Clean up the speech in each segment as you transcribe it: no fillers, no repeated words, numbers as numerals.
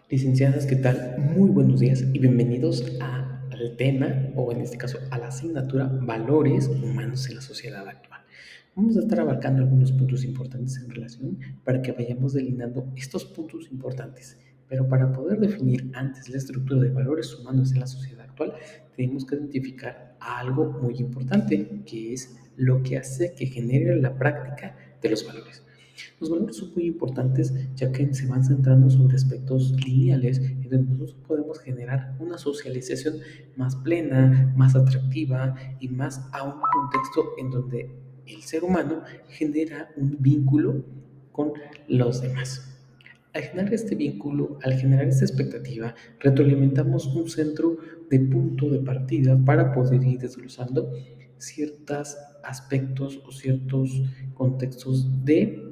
Licenciadas, ¿qué tal? Muy buenos días y bienvenidos al tema, o en este caso a la asignatura Valores Humanos en la Sociedad Actual. Vamos a estar abarcando algunos puntos importantes en relación para que vayamos delineando estos puntos importantes. Pero para poder definir antes la estructura de valores humanos en la sociedad actual, tenemos que identificar algo muy importante, que es lo que hace que genere la práctica de los valores. Los valores son muy importantes ya que se van centrando sobre aspectos lineales en donde nosotros podemos generar una socialización más plena, más atractiva y más a un contexto en donde el ser humano genera un vínculo con los demás. Al generar este vínculo, al generar esta expectativa, retroalimentamos un centro de punto de partida para poder ir desglosando ciertos aspectos o ciertos contextos de,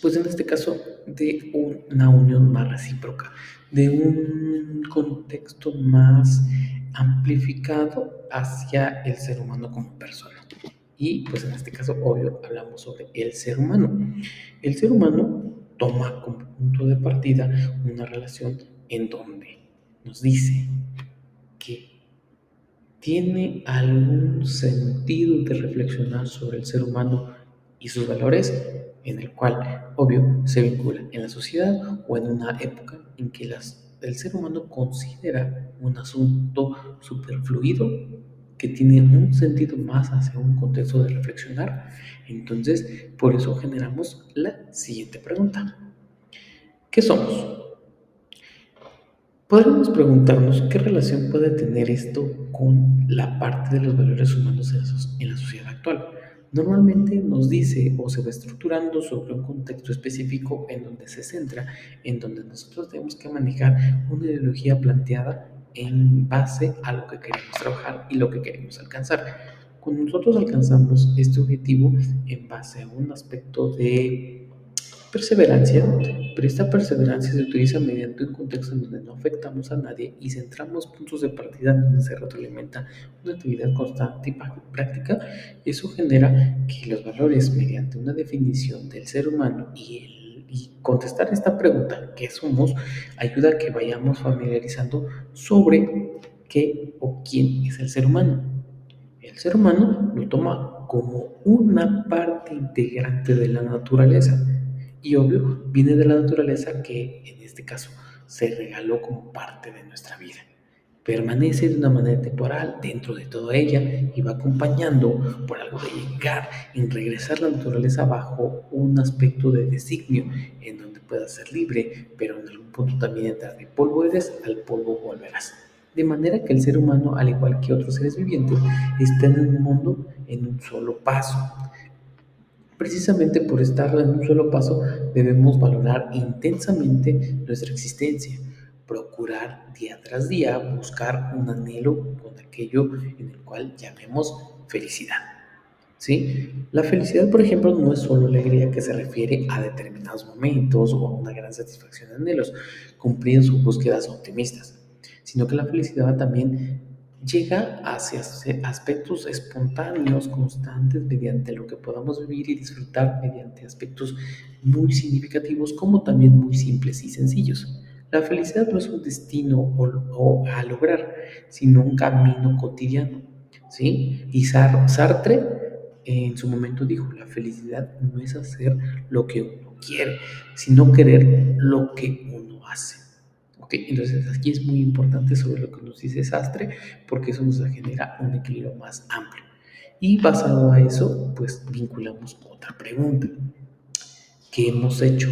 pues en este caso, de una unión más recíproca, de un contexto más amplificado hacia el ser humano como persona. Y pues en este caso, obvio, hablamos sobre el ser humano. El ser humano toma como punto de partida una relación en donde nos dice que ¿tiene algún sentido de reflexionar sobre el ser humano y sus valores? En el cual, obvio, se vincula en la sociedad o en una época en que el ser humano considera un asunto superfluido que tiene un sentido más hacia un contexto de reflexionar. Entonces, por eso generamos la siguiente pregunta. ¿Qué somos? Podríamos preguntarnos qué relación puede tener esto con la parte de los valores humanos en la sociedad actual. Normalmente nos dice o se va estructurando sobre un contexto específico en donde se centra, en donde nosotros tenemos que manejar una ideología planteada en base a lo que queremos trabajar y lo que queremos alcanzar. Cuando nosotros alcanzamos este objetivo en base a un aspecto de perseverancia, pero esta perseverancia se utiliza mediante un contexto en donde no afectamos a nadie y centramos puntos de partida en donde se retroalimenta una actividad constante y práctica. Eso genera que los valores, mediante una definición del ser humano y contestar esta pregunta, ¿qué somos?, ayuda a que vayamos familiarizando sobre qué o quién es el ser humano. El ser humano lo toma como una parte integrante de la naturaleza y obvio viene de la naturaleza que en este caso se regaló como parte de nuestra vida. Permanece de una manera temporal dentro de toda ella y va acompañando por algo de llegar en regresar a la naturaleza bajo un aspecto de designio en donde puedas ser libre, pero en algún punto también entrar de polvo eres, al polvo volverás. De manera que el ser humano, al igual que otros seres vivientes, está en un mundo en un solo paso. Precisamente por estar en un solo paso, debemos valorar intensamente nuestra existencia, procurar día tras día buscar un anhelo con aquello en el cual llamemos felicidad. ¿Sí? La felicidad, por ejemplo, no es solo alegría que se refiere a determinados momentos o a una gran satisfacción en anhelos cumplidos o búsquedas optimistas, sino que la felicidad también llega hacia aspectos espontáneos, constantes, mediante lo que podamos vivir y disfrutar mediante aspectos muy significativos como también muy simples y sencillos. La felicidad no es un destino o a lograr, sino un camino cotidiano. ¿Sí? Y Sartre en su momento dijo, la felicidad no es hacer lo que uno quiere, sino querer lo que uno hace. ¿Ok? Entonces aquí es muy importante sobre lo que nos dice Sastre, porque eso nos genera un equilibrio más amplio. Y basado a eso, pues vinculamos otra pregunta. ¿Qué hemos hecho?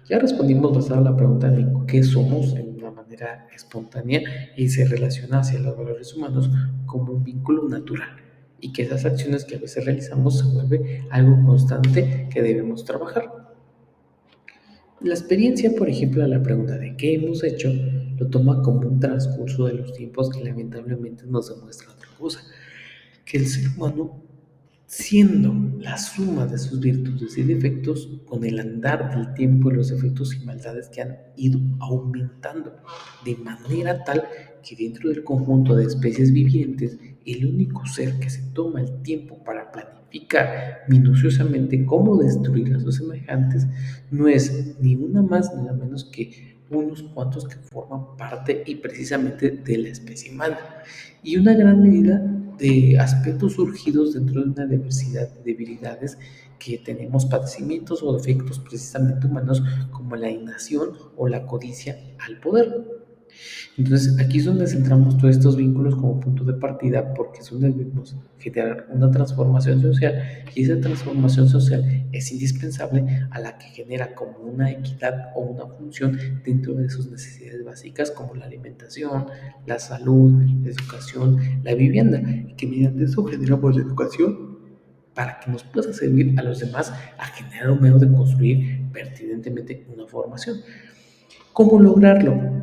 Ya respondimos basado en la pregunta de qué somos en una manera espontánea y se relaciona hacia los valores humanos como un vínculo natural y que esas acciones que a veces realizamos se vuelve algo constante que debemos trabajar. La experiencia, por ejemplo, a la pregunta de qué hemos hecho, lo toma como un transcurso de los tiempos que lamentablemente nos demuestra otra cosa, que el ser humano, siendo la suma de sus virtudes y defectos, con el andar del tiempo y los defectos y maldades que han ido aumentando, de manera tal que dentro del conjunto de especies vivientes, el único ser que se toma el tiempo para planificar minuciosamente cómo destruir a sus semejantes no es ni una más ni una menos que unos cuantos que forman parte y precisamente de la especie humana, y una gran medida de aspectos surgidos dentro de una diversidad de debilidades que tenemos padecimientos o defectos precisamente humanos como la inacción o la codicia al poder. Entonces, aquí es donde centramos todos estos vínculos como punto de partida, porque es donde debemos generar una transformación social, y esa transformación social es indispensable a la que genera como una equidad o una función dentro de sus necesidades básicas como la alimentación, la salud, la educación, la vivienda, y que mediante eso generamos la educación para que nos pueda servir a los demás a generar un medio de construir pertinentemente una formación. ¿Cómo lograrlo?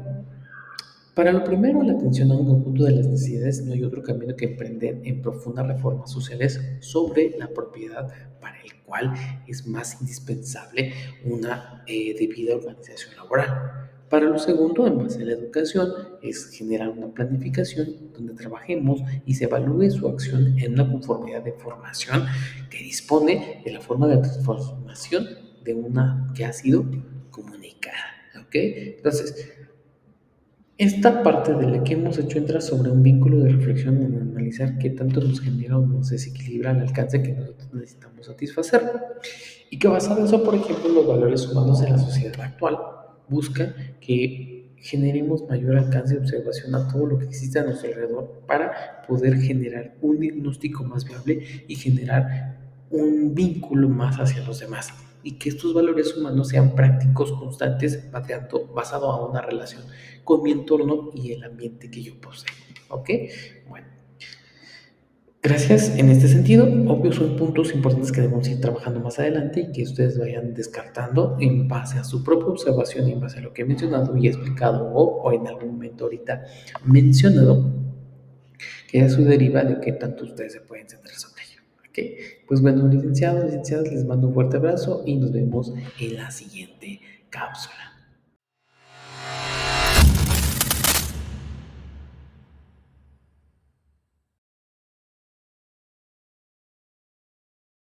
Para lo primero, la atención a un conjunto de las necesidades, no hay otro camino que emprender en profundas reformas sociales sobre la propiedad, para el cual es más indispensable una debida organización laboral. Para lo segundo, en base a la educación, es generar una planificación donde trabajemos y se evalúe su acción en una conformidad de formación que dispone de la forma de transformación de una que ha sido comunicada. ¿Ok? Entonces, esta parte de la que hemos hecho entra sobre un vínculo de reflexión en analizar qué tanto nos genera o nos desequilibra el alcance que nosotros necesitamos satisfacer. Y que basado en eso, por ejemplo, los valores humanos en la sociedad actual buscan que generemos mayor alcance de observación a todo lo que existe a nuestro alrededor para poder generar un diagnóstico más viable y generar un vínculo más hacia los demás, y que estos valores humanos sean prácticos, constantes, basado a una relación con mi entorno y el ambiente que yo poseo. ¿Ok? Bueno, gracias en este sentido. Obvio, son puntos importantes que debemos ir trabajando más adelante y que ustedes vayan descartando en base a su propia observación y en base a lo que he mencionado y explicado o en algún momento ahorita mencionado, que es su deriva de qué tanto ustedes se pueden centrar sobre ello. ¿Ok? Pues bueno, licenciados, licenciadas, les mando un fuerte abrazo y nos vemos en la siguiente cápsula.